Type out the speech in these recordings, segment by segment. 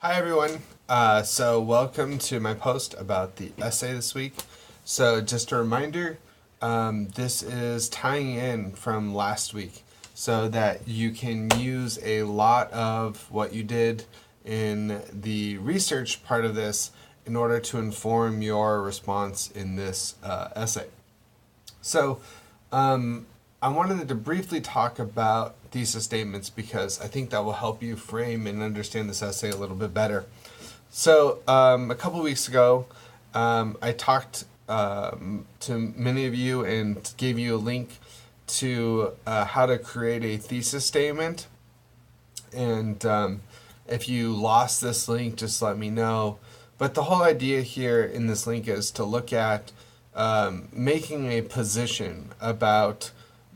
Hi everyone. So welcome to my post about the essay this week. So just a reminder, this is tying in from last week so that you can use a lot of what you did in the research part of this in order to inform your response in this essay. So I wanted to briefly talk about thesis statements because I think that will help you frame and understand this essay a little bit better. So, a couple weeks ago, I talked to many of you and gave you a link to how to create a thesis statement. And if you lost this link, just let me know. But the whole idea here in this link is to look at making a position about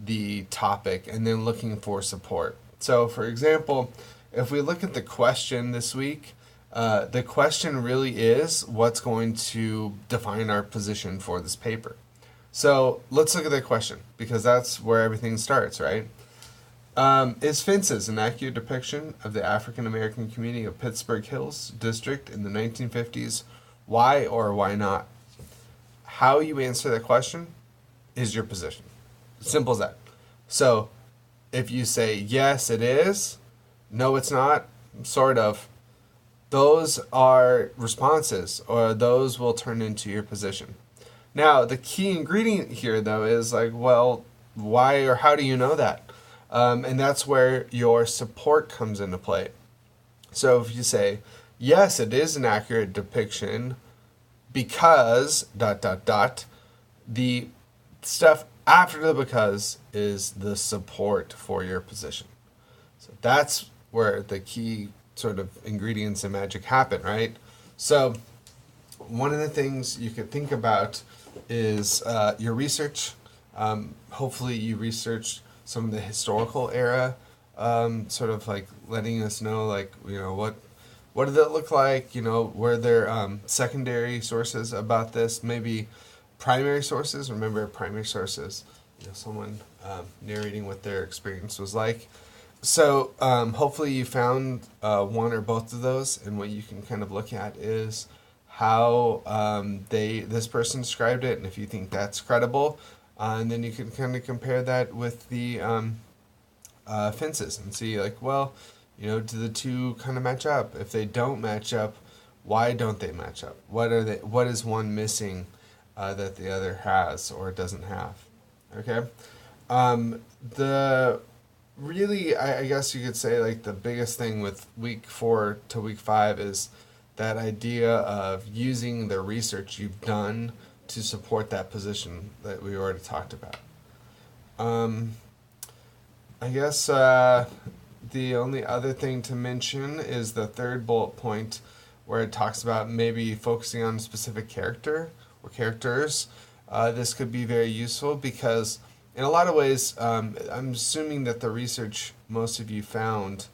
the topic and then looking for support. So, for example, if we look at the question this week, the question really is what's going to define our position for this paper. So let's look at the question because that's where everything starts, right? Is Fences an accurate depiction of the African American community of Pittsburgh Hills District in the 1950s? Why or why not? How you answer that question is your position. Simple as that. So if you say yes, it is, no, it's not, sort of, those are responses, or those will turn into your position. Now, the key ingredient here, though, is like, well, why or how do you know that? And that's where your support comes into play. So if you say, yes, it is an accurate depiction because dot dot dot, the stuff after the because is the support for your position. So that's where the key sort of ingredients and magic happen, right? So one of the things you could think about is your research. Hopefully you researched some of the historical era, sort of like letting us know, like, what did it look like? Were there secondary sources about this? Maybe primary sources. Remember primary sources. Someone narrating what their experience was like. So hopefully you found one or both of those, and what you can kind of look at is how this person described it, and if you think that's credible, and then you can kind of compare that with the Fences and see, like, well, do the two kind of match up? If they don't match up, why don't they match up? What is one missing that the other has or doesn't have? Okay. The really, I guess you could say, like, the biggest thing with week 4 to week 5 is that idea of using the research you've done to support that position that we already talked about. I guess the only other thing to mention is the third bullet point where it talks about maybe focusing on a specific character or characters. This could be very useful because in a lot of ways, I'm assuming that the research most of you found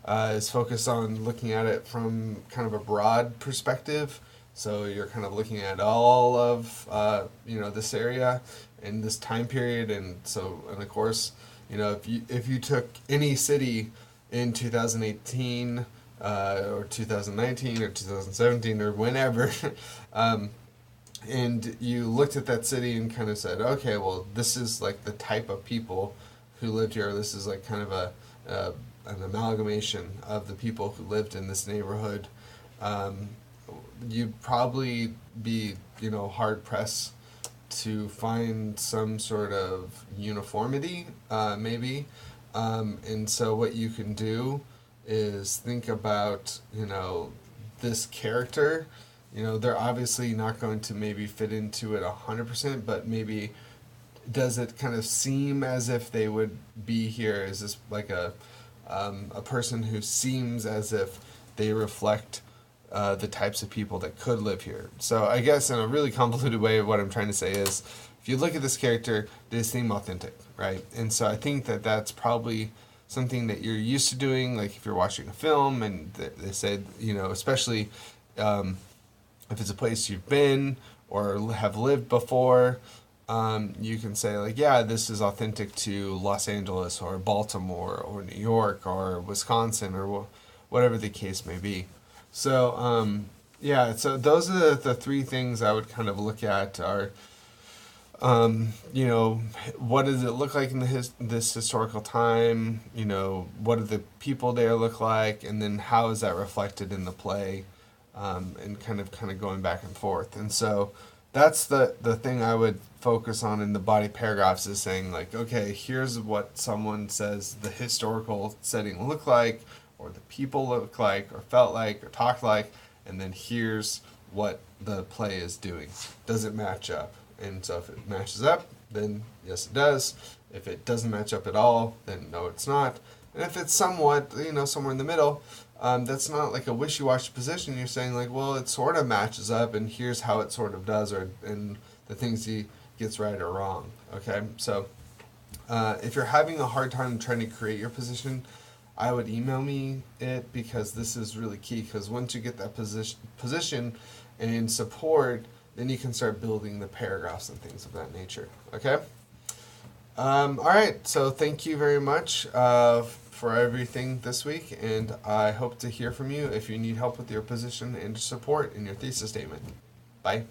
is focused on looking at it from kind of a broad perspective. So you're kind of looking at all of this area and this time period, and of course, if you took any city in 2018 or 2019 or 2017 or whenever. And you looked at that city and kind of said, okay, well, this is like the type of people who lived here. This is like kind of an amalgamation of the people who lived in this neighborhood. You'd probably be, hard pressed to find some sort of uniformity, maybe. And so what you can do is think about, this character. They're obviously not going to maybe fit into it 100%, but maybe does it kind of seem as if they would be here? Is this like a person who seems as if they reflect the types of people that could live here? So I guess in a really convoluted way, what I'm trying to say is, if you look at this character, they seem authentic, right? And so I think that that's probably something that you're used to doing, like if you're watching a film and they said, especially if it's a place you've been or have lived before, you can say, like, yeah, this is authentic to Los Angeles or Baltimore or New York or Wisconsin or whatever the case may be. So so those are the three things I would kind of look at are, what does it look like in this historical time? What do the people there look like, and then how is that reflected in the play, and kind of going back and forth. And so that's the thing I would focus on in the body paragraphs is saying like, okay, here's what someone says the historical setting looked like, or the people look like, or felt like, or talked like, and then here's what the play is doing. Does it match up? And so if it matches up, then yes, it does. If it doesn't match up at all, then no, it's not. And if it's somewhat, somewhere in the middle, that's not like a wishy-washy position. You're saying like, well, it sort of matches up, and here's how it sort of does, and the things he gets right or wrong. Okay, so if you're having a hard time trying to create your position, I would email me it, because this is really key. Because once you get that position and support, then you can start building the paragraphs and things of that nature. Okay. All right. So thank you very much for everything this week, and I hope to hear from you if you need help with your position and support in your thesis statement. Bye.